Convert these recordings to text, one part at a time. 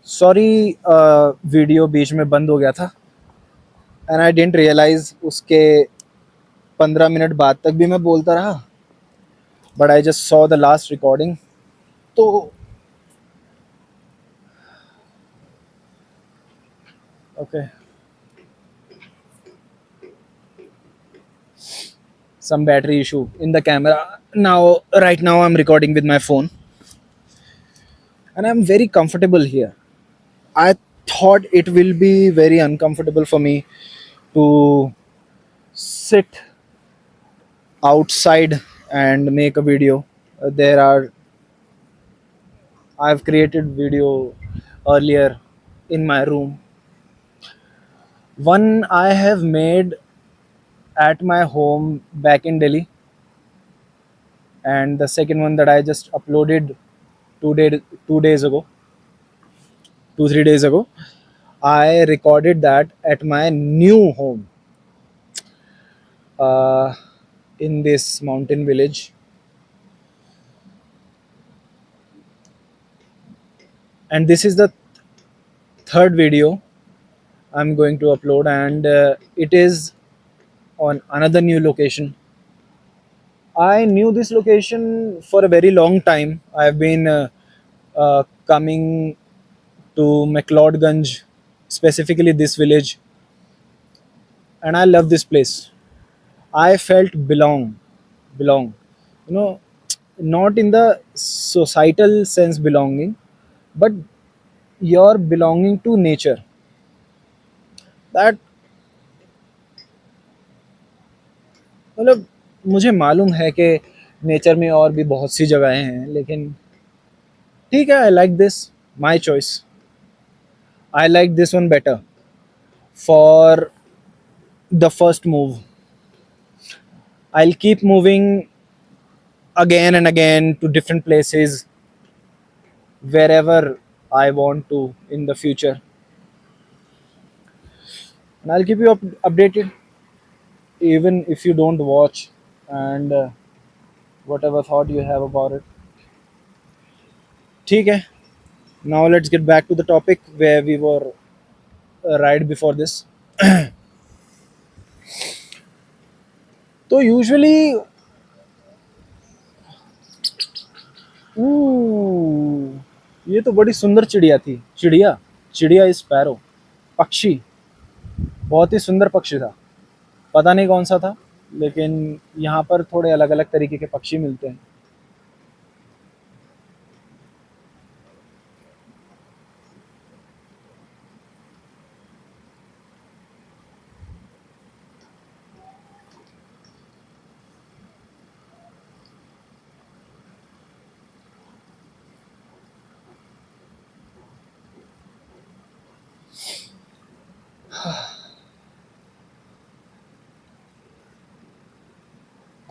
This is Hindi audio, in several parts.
सॉरी, वीडियो बीच में बंद हो गया था एंड आई डिडंट रियलाइज उसके 15 मिनट बाद तक भी मैं बोलता रहा, but I just saw the last recording. तो okay, some battery issue in the camera. Now, right now, I'm recording with my phone and I'm very comfortable here. I thought it will be very uncomfortable for me to sit outside and make a video. There are I've created video earlier in my room. One I have made at my home back in Delhi, and the second one that I just uploaded 2 days ago, 2 3 days ago. I recorded that at my new home uh, in this mountain village, and this is the third video I'm going to upload, and it is on another new location. I knew this location for a very long time. I've been coming to McLeodganj, specifically this village, and I love this place. I felt belong. You know, not in the societal sense belonging, but you're belonging to nature. That मतलब मुझे मालूम है कि नेचर में और भी बहुत सी जगहें हैं, लेकिन ठीक है, I like this, my choice, I like this one better for the first move. I'll keep moving again and again to different places wherever I want to in the future, and I'll keep you updated even if you don't watch, and whatever thought you have about it. ठीक है. Now let's get back to the topic where we were right before this. तो यूजुअली ये तो बड़ी सुंदर चिड़िया थी. चिड़िया स्पैरो, पक्षी, बहुत ही सुंदर पक्षी था. पता नहीं कौन सा था, लेकिन यहाँ पर थोड़े अलग अलग तरीके के पक्षी मिलते हैं.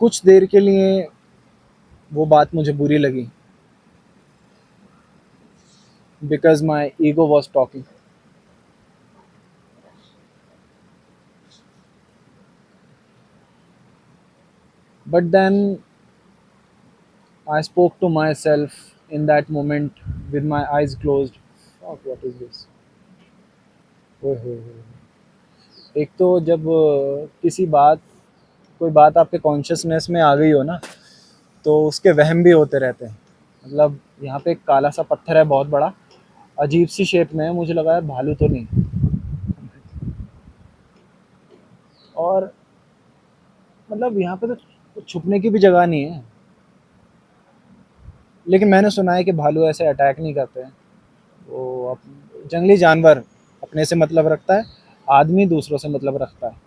कुछ देर के लिए वो बात मुझे बुरी लगी, because my ego was talking. But then I spoke to myself in that moment with my eyes closed. Fuck, what is this? ओए होए होए. एक तो जब कोई बात आपके कॉन्शियसनेस में आ गई हो ना, तो उसके वहम भी होते रहते हैं. मतलब यहाँ पे एक काला सा पत्थर है, बहुत बड़ा, अजीब सी शेप में है. मुझे लगा यार भालू तो नहीं, और मतलब यहाँ पे तो छुपने की भी जगह नहीं है. लेकिन मैंने सुना है कि भालू ऐसे अटैक नहीं करते हैं. वो जंगली जानवर अपने से मतलब रखता है, आदमी दूसरों से मतलब रखता है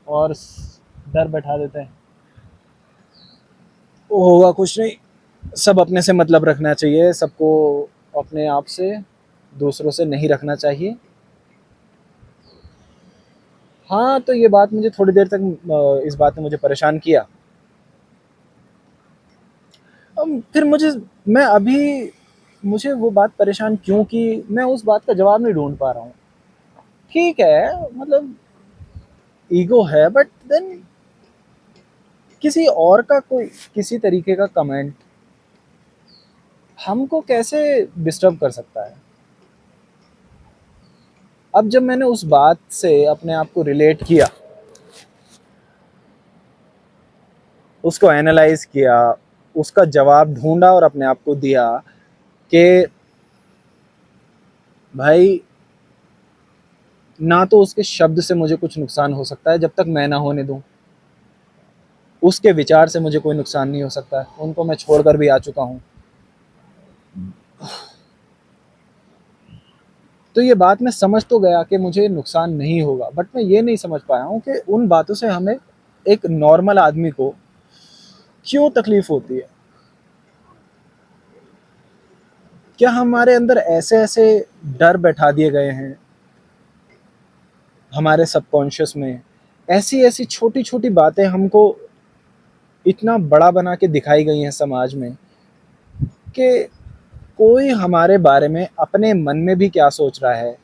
और डर बैठा देते हैं. वो होगा कुछ नहीं, सब अपने से मतलब रखना चाहिए, सबको अपने आप से, दूसरों से नहीं रखना चाहिए. हाँ, तो ये बात मुझे थोड़ी देर तक इस बात ने मुझे परेशान किया. फिर मुझे वो बात परेशान क्यों की, मैं उस बात का जवाब नहीं ढूंढ पा रहा हूँ. ठीक है, मतलब ईगो है, बट देन किसी और का कोई किसी तरीके का कमेंट हमको कैसे डिस्टर्ब कर सकता है? अब जब मैंने उस बात से अपने आप को रिलेट किया, उसको एनालाइज किया, उसका जवाब ढूंढा और अपने आप को दिया कि भाई, ना तो उसके शब्द से मुझे कुछ नुकसान हो सकता है जब तक मैं ना होने दूं, उसके विचार से मुझे कोई नुकसान नहीं हो सकता है, उनको मैं छोड़कर भी आ चुका हूं। तो ये बात मैं समझ तो गया कि मुझे नुकसान नहीं होगा, बट मैं ये नहीं समझ पाया हूं कि उन बातों से हमें, एक नॉर्मल आदमी को, क्यों तकलीफ होती है। क्या हमारे अंदर ऐसे ऐसे डर बैठा दिए गए हैं हमारे सबकॉन्शियस में, ऐसी ऐसी छोटी छोटी बातें हमको इतना बड़ा बना के दिखाई गई हैं समाज में, कि कोई हमारे बारे में अपने मन में भी क्या सोच रहा है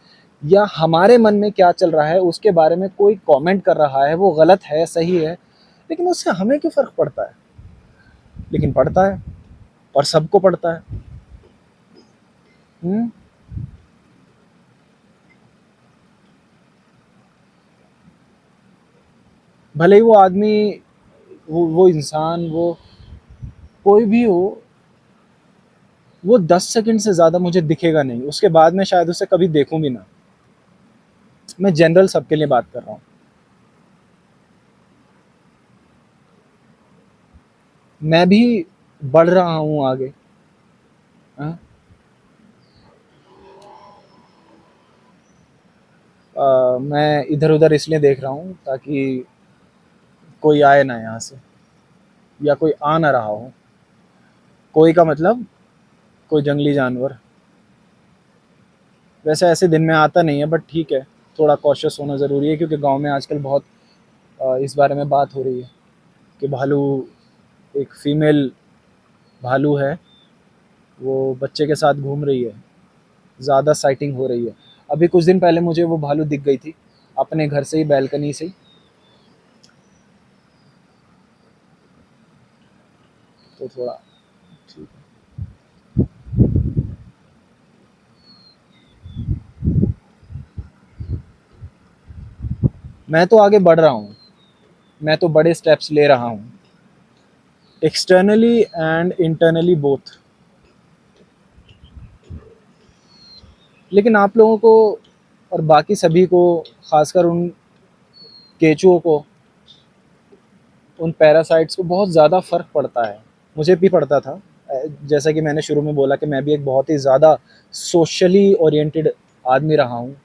या हमारे मन में क्या चल रहा है उसके बारे में कोई कमेंट कर रहा है, वो गलत है सही है, लेकिन उससे हमें क्यों फर्क पड़ता है? लेकिन पड़ता है, और सबको पड़ता है। हम्म। भले ही वो आदमी, वो इंसान, वो कोई भी हो, वो 10 सेकंड से ज्यादा मुझे दिखेगा नहीं, उसके बाद में शायद उसे कभी देखूं भी ना। मैं जनरल सबके लिए बात कर रहा हूँ। मैं भी बढ़ रहा हूँ आगे। हाँ? मैं इधर उधर इसलिए देख रहा हूँ ताकि कोई आए ना यहाँ से, या कोई आ ना रहा हो। कोई का मतलब कोई जंगली जानवर। वैसे ऐसे दिन में आता नहीं है, बट ठीक है, थोड़ा कॉशियस होना ज़रूरी है, क्योंकि गांव में आजकल बहुत इस बारे में बात हो रही है कि भालू, एक फीमेल भालू है, वो बच्चे के साथ घूम रही है, ज़्यादा साइटिंग हो रही है। अभी कुछ दिन पहले मुझे वो भालू दिख गई थी, अपने घर से ही, बैल्कनी से ही। तो थोड़ा ठीक है। मैं तो आगे बढ़ रहा हूँ, मैं तो बड़े स्टेप्स ले रहा हूँ, एक्सटर्नली एंड इंटरनली बोथ। लेकिन आप लोगों को और बाकी सभी को, खासकर उन केचुओं को, उन पैरासाइट्स को बहुत ज़्यादा फ़र्क पड़ता है। मुझे भी पड़ता था। जैसा कि मैंने शुरू में बोला कि मैं भी एक बहुत ही ज़्यादा सोशली ओरिएंटेड आदमी रहा हूँ,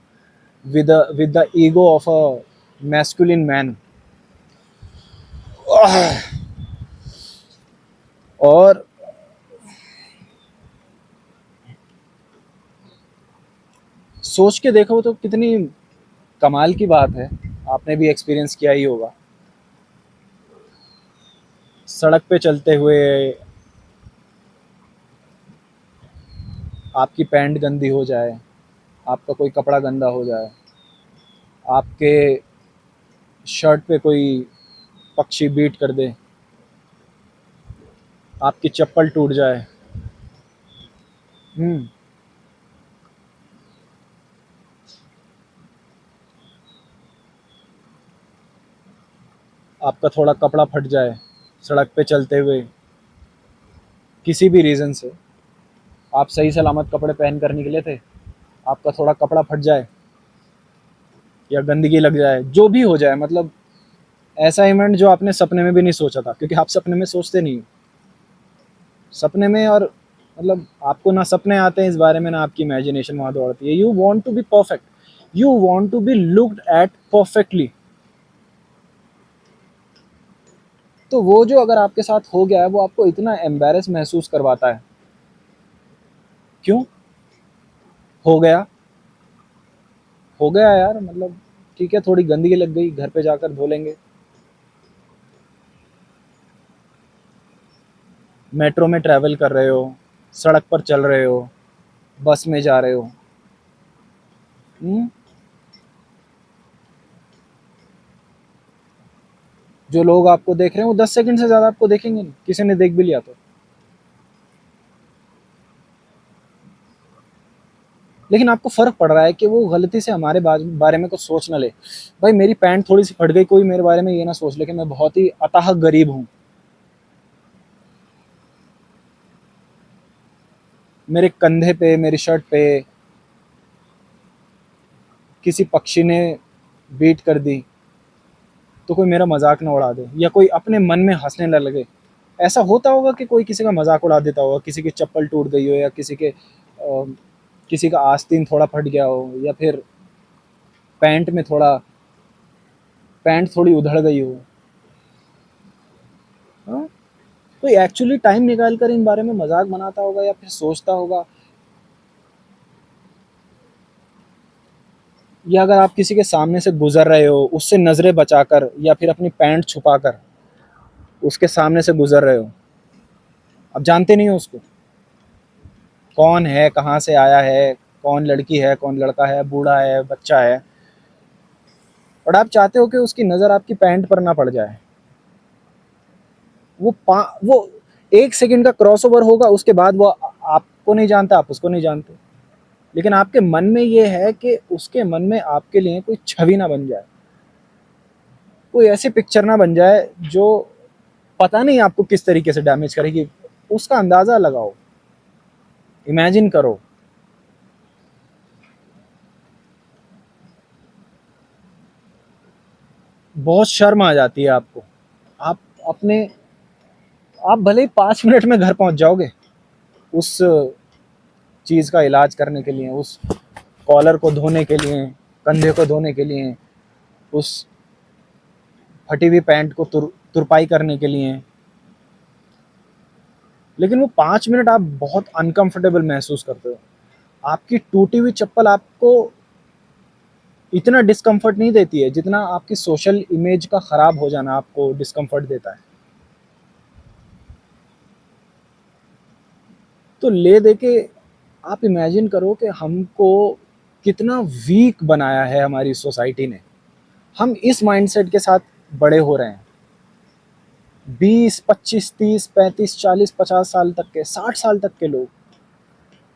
with the ego of a masculine man. और सोच के देखो तो कितनी कमाल की बात है, आपने भी एक्सपीरियंस किया ही होगा। सड़क पे चलते हुए आपकी पैंट गंदी हो जाए, आपका कोई कपड़ा गंदा हो जाए, आपके शर्ट पे कोई पक्षी बीट कर दे, आपकी चप्पल टूट जाए। हम्म। आपका थोड़ा कपड़ा फट जाए सड़क पे चलते हुए, किसी भी रीज़न से, आप सही सलामत कपड़े पहन कर निकले थे, आपका थोड़ा कपड़ा फट जाए या गंदगी लग जाए, जो भी हो जाए, मतलब ऐसा इवेंट जो आपने सपने में भी नहीं सोचा था, क्योंकि आप सपने में सोचते नहीं हो। सपने में, और मतलब आपको ना सपने आते हैं इस बारे में, ना आपकी इमेजिनेशन वहाँ दौड़ती है। You want to be perfect, you want to be looked at perfectly. तो वो जो अगर आपके साथ हो गया है, वो आपको इतना एम्बैरेस महसूस करवाता है। क्यों? हो गया, हो गया यार, मतलब ठीक है, थोड़ी गंदगी लग गई, घर पे जाकर धो लेंगे। मेट्रो में ट्रैवल कर रहे हो, सड़क पर चल रहे हो, बस में जा रहे हो। हम्म? जो लोग आपको देख रहे हैं वो 10 सेकंड से ज़्यादा आपको देखेंगे नहीं, किसी ने देख भी लिया तो। लेकिन आपको फ़र्क पड़ रहा है कि वो गलती से हमारे बारे में कुछ सोच ना ले। भाई मेरी पैंट थोड़ी-सी फट गई, कोई मेरे बारे में ये ना सोच ले कि मैं बहुत ही अतः गरीब हूँ। मेरे कंधे पे, मेरी शर्ट पे किसी पक्षी ने बीट कर दी, तो कोई मेरा मज़ाक ना उड़ा दे या कोई अपने मन में हँसने ना लगे। ऐसा होता होगा कि कोई किसी का मज़ाक उड़ा देता होगा, किसी की चप्पल टूट गई हो या किसी का आस्तीन थोड़ा फट गया हो या फिर पैंट में थोड़ा पैंट थोड़ी उधड़ गई हो। हाँ? कोई एक्चुअली टाइम निकाल कर इन बारे में मज़ाक बनाता होगा या फिर सोचता होगा। या अगर आप किसी के सामने से गुज़र रहे हो, उससे नज़रें बचाकर या फिर अपनी पैंट छुपाकर उसके सामने से गुज़र रहे हो, आप जानते नहीं हो उसको, कौन है, कहाँ से आया है, कौन लड़की है, कौन लड़का है, बूढ़ा है, बच्चा है, और आप चाहते हो कि उसकी नज़र आपकी पैंट पर ना पड़ जाए। वो 1 सेकंड का क्रॉसओवर होगा, उसके बाद वो आपको नहीं जानता, आप उसको नहीं जानते। लेकिन आपके मन में ये है कि उसके मन में आपके लिए कोई छवि ना बन जाए, कोई ऐसी पिक्चर ना बन जाए जो पता नहीं आपको किस तरीके से डैमेज करेगी। उसका अंदाज़ा लगाओ, इमेजिन करो। बहुत शर्म आ जाती है आपको। आप अपने आप भले ही 5 मिनट में घर पहुँच जाओगे, उस चीज़ का इलाज करने के लिए, उस कॉलर को धोने के लिए, कंधे को धोने के लिए, उस फटी हुई पैंट को तुरपाई करने के लिए। लेकिन वो 5 मिनट आप बहुत अनकंफर्टेबल महसूस करते हो। आपकी टूटी हुई चप्पल आपको इतना डिस्कम्फर्ट नहीं देती है जितना आपकी सोशल इमेज का ख़राब हो जाना आपको डिस्कम्फर्ट देता है। तो ले दे के आप इमेजिन करो कि हमको कितना वीक बनाया है हमारी सोसाइटी ने। हम इस माइंडसेट के साथ बड़े हो रहे हैं। 20, 25, 30, 35, 40, 50 साल तक के, 60 साल तक के लोग,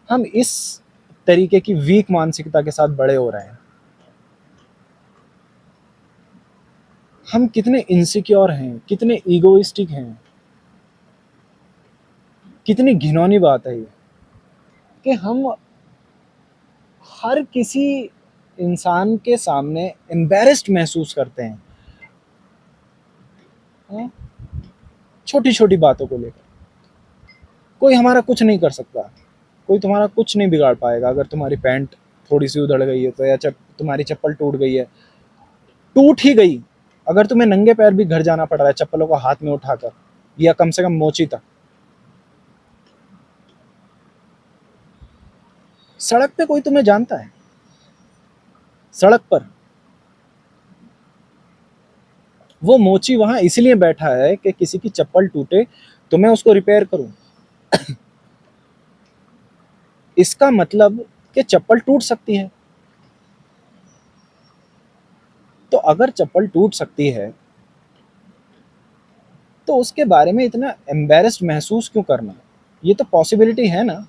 हम इस तरीके की वीक मानसिकता के साथ बड़े हो रहे हैं। हम कितने इनसिक्योर हैं, कितने ईगोइस्टिक हैं, कितनी घिनौनी बात है ये कि हम हर किसी इंसान के सामने एम्बैरेस्ड महसूस करते हैं, हाँ? छोटी-छोटी बातों को लेकर। कोई हमारा कुछ नहीं कर सकता, कोई तुम्हारा कुछ नहीं बिगाड़ पाएगा अगर तुम्हारी पैंट थोड़ी-सी उधड़ गई है तो, या तुम्हारी चप्पल टूट गई है। टूट ही गई, अगर तुम्हें नंगे पैर भी घर जाना पड़ रहा है चप्पलों को हाथ में उठाकर या कम से कम मोची तक, सड़क पे कोई तुम्हें जानता है? सड़क पर वो मोची वहां इसलिए बैठा है कि किसी की चप्पल टूटे तो मैं उसको रिपेयर करूं। इसका मतलब कि चप्पल टूट सकती है। तो अगर चप्पल टूट सकती है तो उसके बारे में इतना एम्बैरेस्ड महसूस क्यों करना? ये तो पॉसिबिलिटी है ना।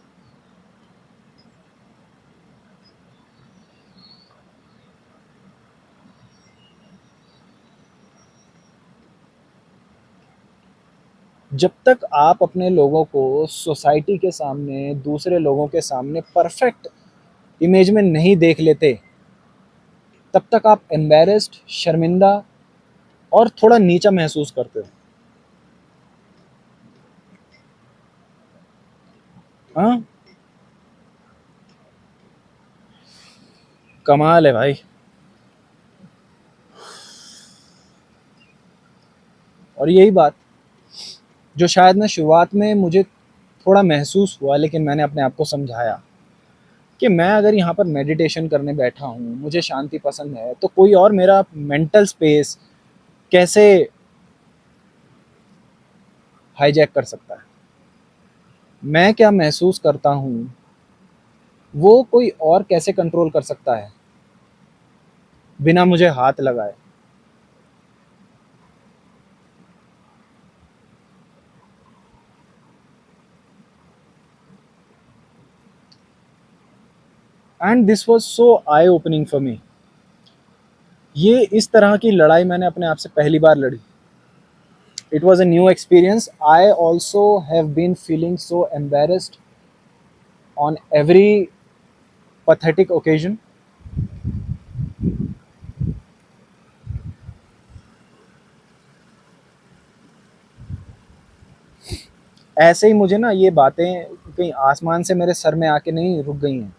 जब तक आप अपने लोगों को सोसाइटी के सामने, दूसरे लोगों के सामने परफेक्ट इमेज में नहीं देख लेते, तब तक आप एम्बैरेस्ड, शर्मिंदा और थोड़ा नीचा महसूस करते हो। हाँ, कमाल है भाई। और यही बात जो शायद ना शुरुआत में मुझे थोड़ा महसूस हुआ, लेकिन मैंने अपने आप को समझाया कि मैं अगर यहाँ पर मेडिटेशन करने बैठा हूँ, मुझे शांति पसंद है, तो कोई और मेरा मेंटल स्पेस कैसे हाईजैक कर सकता है? मैं क्या महसूस करता हूँ वो कोई और कैसे कंट्रोल कर सकता है बिना मुझे हाथ लगाए? And this was so I opening for me. ये इस तरह की लड़ाई मैंने अपने आप से पहली बार लड़ी। It was a new experience. I also have been feeling so embarrassed on every pathetic occasion। ऐसे ही मुझे ना ये बातें कहीं आसमान से मेरे सर में आके नहीं रुक गई हैं।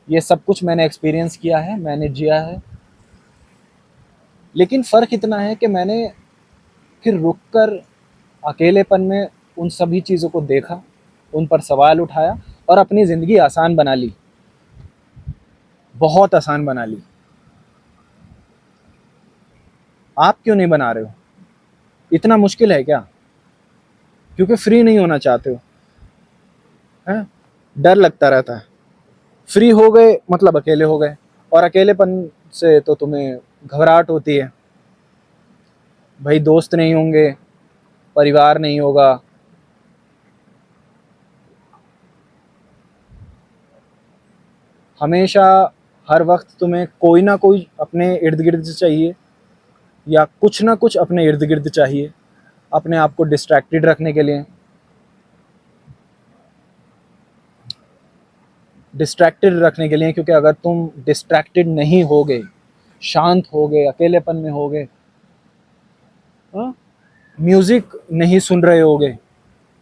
ये सब कुछ मैंने एक्सपीरियंस किया है, मैंने जिया है। लेकिन फ़र्क इतना है कि मैंने फिर रुक कर अकेलेपन में उन सभी चीज़ों को देखा, उन पर सवाल उठाया और अपनी ज़िंदगी आसान बना ली, बहुत आसान बना ली। आप क्यों नहीं बना रहे हो? इतना मुश्किल है क्या? क्योंकि फ्री नहीं होना चाहते हो, हैं? डर लगता रहता है। फ्री हो गए मतलब अकेले हो गए, और अकेलेपन से तो तुम्हें घबराहट होती है। भाई दोस्त नहीं होंगे, परिवार नहीं होगा, हमेशा हर वक्त तुम्हें कोई ना कोई अपने इर्द गिर्द चाहिए, या कुछ ना कुछ अपने इर्द गिर्द चाहिए अपने आप को डिस्ट्रैक्टेड रखने के लिए। डिस्ट्रैक्टेड रखने के लिए, क्योंकि अगर तुम डिस्ट्रैक्टेड नहीं होगे, शांत होगे, अकेलेपन में होगे, म्यूजिक नहीं सुन रहे होगे,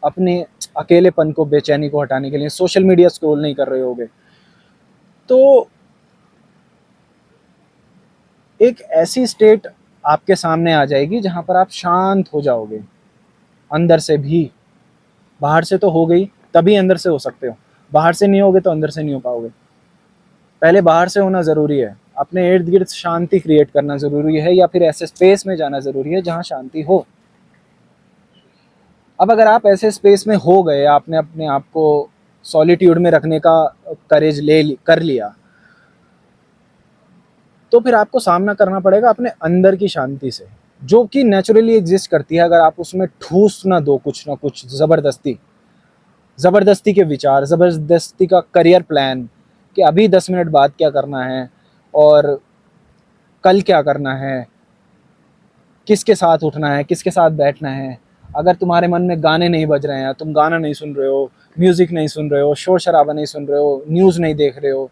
अपने अकेलेपन को, बेचैनी को हटाने के लिए सोशल मीडिया स्क्रॉल नहीं कर रहे होगे, तो एक ऐसी स्टेट आपके सामने आ जाएगी जहां पर आप शांत हो जाओगे, अंदर से भी। बाहर से तो हो गई, तभी अंदर से हो सकते हो। बाहर से नहीं होगे तो अंदर से नहीं हो पाओगे। पहले बाहर से होना ज़रूरी है, अपने इर्द गिर्द शांति क्रिएट करना ज़रूरी है, या फिर ऐसे स्पेस में जाना ज़रूरी है जहाँ शांति हो। अब अगर आप ऐसे स्पेस में हो गए, आपने अपने आप को सॉलिट्यूड में रखने का करेज कर लिया, तो फिर आपको सामना करना पड़ेगा अपने अंदर की शांति से, जो कि नेचुरली एग्जिस्ट करती है। अगर आप उसमें ठूस ना दो कुछ ना कुछ ज़बरदस्ती, ज़बरदस्ती के विचार, ज़बरदस्ती का करियर प्लान कि अभी 10 मिनट बाद क्या करना है और कल क्या करना है, किसके साथ उठना है, किसके साथ बैठना है। अगर तुम्हारे मन में गाने नहीं बज रहे हैं, तुम गाना नहीं सुन रहे हो, म्यूज़िक नहीं सुन रहे हो, शोर शराबा नहीं सुन रहे हो, न्यूज़ नहीं देख रहे हो,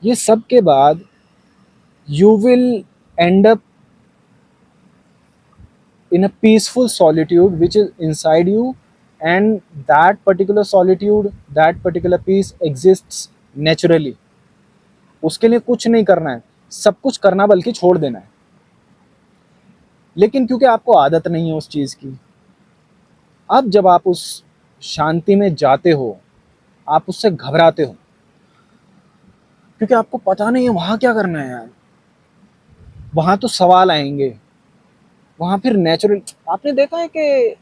ये सब के बाद you will end up in a peaceful solitude which is inside you, and that particular solitude, that particular peace exists naturally। उसके लिए कुछ नहीं करना है, सब कुछ करना बल्कि छोड़ देना है। लेकिन क्योंकि आपको आदत नहीं है उस चीज़ की, अब जब आप उस शांति में जाते हो, आप उससे घबराते हो, क्योंकि आपको पता नहीं है वहाँ क्या करना है यार। वहाँ तो सवाल आएंगे, वहाँ फिर नेचुरल, आपने देखा है कि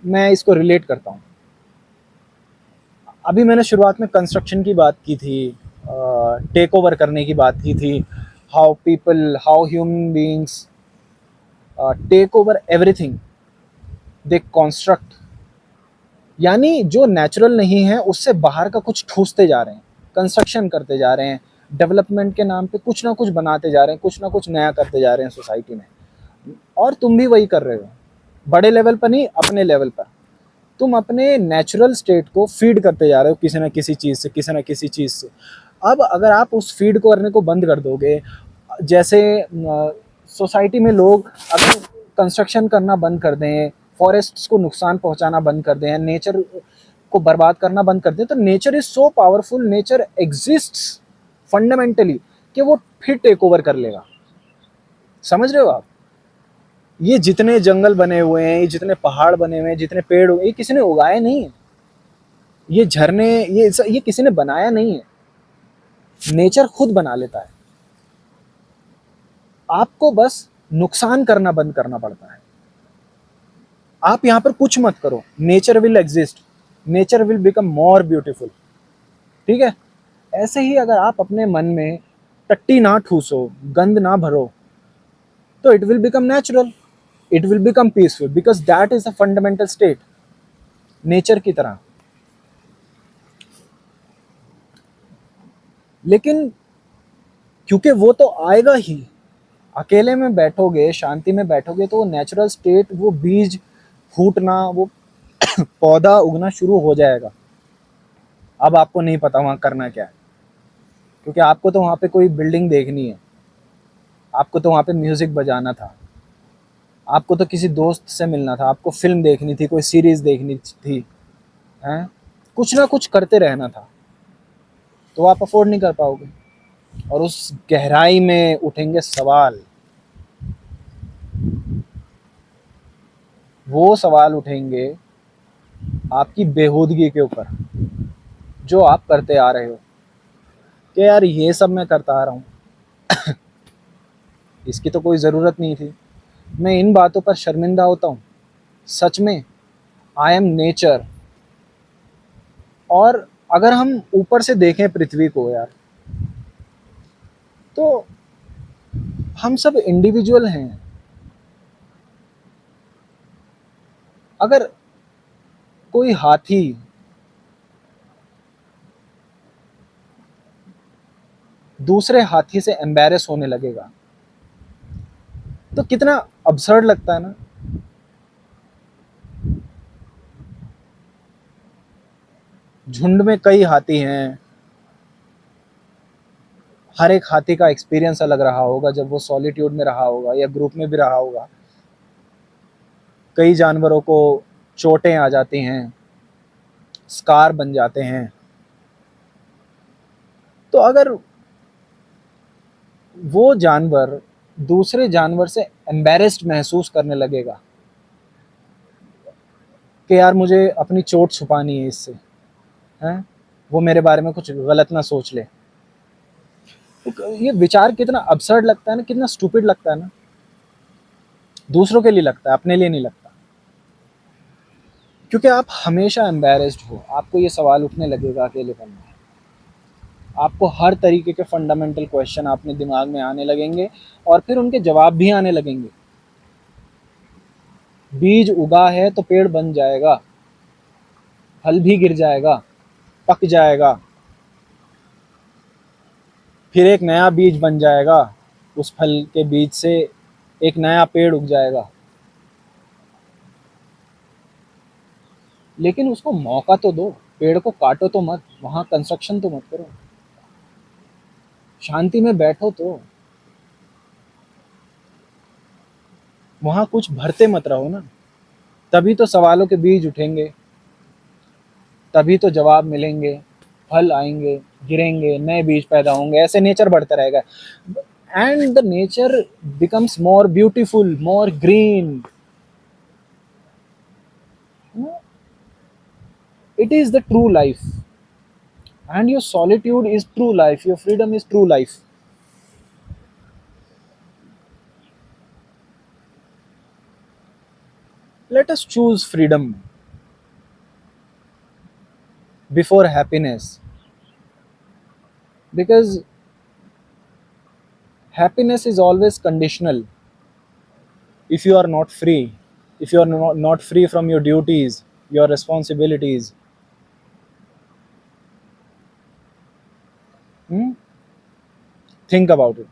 मैं इसको रिलेट करता हूँ। अभी मैंने शुरुआत में कंस्ट्रक्शन की बात की थी, टेक ओवर करने की बात की थी, how people, how human beings take over everything, they construct. यानी जो नेचुरल नहीं है उससे बाहर का कुछ ठूसते जा रहे हैं, कंस्ट्रक्शन करते जा रहे हैं, डेवलपमेंट के नाम पे कुछ ना कुछ बनाते जा रहे हैं, कुछ ना कुछ नया करते जा रहे हैं सोसाइटी में। और तुम भी वही कर रहे हो, बड़े लेवल पर नहीं, अपने लेवल पर। तुम अपने नेचुरल स्टेट को फीड करते जा रहे हो किसी ना किसी चीज़ से, किसी ना किसी चीज़ से। अब अगर आप उस फीड को करने को बंद कर दोगे, जैसे सोसाइटी में लोग अगर कंस्ट्रक्शन करना बंद कर दें, फॉरेस्ट्स को नुकसान पहुंचाना बंद कर दें, नेचर को बर्बाद करना बंद कर दें, तो nature is so powerful, nature exists fundamentally, कि वो फिर टेक ओवर कर लेगा। समझ रहे हो आप? ये जितने जंगल बने हुए हैं, ये जितने पहाड़ बने हुए हैं, जितने पेड़, ये किसी ने उगाए नहीं है। ये झरने, ये किसी ने बनाया नहीं है, नेचर खुद बना लेता है। आपको बस नुकसान करना बंद करना पड़ता है। आप यहाँ पर कुछ मत करो, nature will exist, nature will become more beautiful. ठीक है? ऐसे ही अगर आप अपने मन में टट्टी ना ठूसो, गंद ना भरो, तो it will become natural, it will become peaceful, because that is a fundamental state, nature की तरह। लेकिन क्योंकि वो तो आएगा ही, अकेले में बैठोगे, शांति में बैठोगे, तो वो नेचुरल स्टेट, वो बीज फूटना, वो पौधा उगना शुरू हो जाएगा। अब आपको नहीं पता वहां करना क्या है, क्योंकि आपको तो वहां पे कोई बिल्डिंग देखनी है, आपको तो वहां पे म्यूजिक बजाना था, आपको तो किसी दोस्त से मिलना था, आपको फिल्म देखनी थी, कोई सीरीज देखनी थी, हैं, कुछ ना कुछ करते रहना था, तो आप अफोर्ड नहीं कर पाओगे। और उस गहराई में उठेंगे सवाल, वो सवाल उठेंगे आपकी बेहूदगी के ऊपर, जो आप करते आ रहे हो, कि यार ये सब मैं करता आ रहा हूँ, इसकी तो कोई ज़रूरत नहीं थी, मैं इन बातों पर शर्मिंदा होता हूँ, सच में। I am nature. और अगर हम ऊपर से देखें पृथ्वी को यार, तो हम सब इंडिविजुअल हैं। अगर कोई हाथी दूसरे हाथी से एम्बैरेस होने लगेगा, तो कितना अब्सर्ड लगता है ना। झुंड में कई हाथी हैं, हर एक हाथी का एक्सपीरियंस अलग रहा होगा, जब वो सॉलिट्यूड में रहा होगा या ग्रुप में भी रहा होगा। कई जानवरों को चोटें आ जाती हैं, स्कार बन जाते हैं। तो अगर वो जानवर दूसरे जानवर से एम्बैरेस्ड महसूस करने लगेगा कि यार मुझे अपनी चोट छुपानी है इससे, हैं, वो मेरे बारे में कुछ गलत ना सोच ले, तो ये विचार कितना अब्सर्ड लगता है ना, कितना स्टूपिड लगता है ना। दूसरों के लिए लगता है, अपने लिए नहीं लगता, क्योंकि आप हमेशा एम्बैरेस्ड हो, आपको ये सवाल उठने लगेगा अकेलेपन में, आपको हर तरीके के फंडामेंटल क्वेश्चन अपने दिमाग में आने लगेंगे, और फिर उनके जवाब भी आने लगेंगे। बीज उगा है तो पेड़ बन जाएगा, फल भी गिर जाएगा, पक जाएगा, फिर एक नया बीज बन जाएगा, उस फल के बीज से एक नया पेड़ उग जाएगा। लेकिन उसको मौका तो दो, पेड़ को काटो तो मत, वहां कंस्ट्रक्शन तो मत करो, शांति में बैठो, तो वहां कुछ भरते मत रहो ना। तभी तो सवालों के बीज उठेंगे, तभी तो जवाब मिलेंगे, फल आएंगे, गिरेंगे, नए बीज पैदा होंगे, ऐसे नेचर बढ़ता रहेगा। And the nature becomes more beautiful, more green. It is the true life, and your solitude is true life, your freedom is true life. Let us choose freedom before happiness, because happiness is always conditional. If you are not free, if you are not free from your duties, your responsibilities, hmm? Think about it.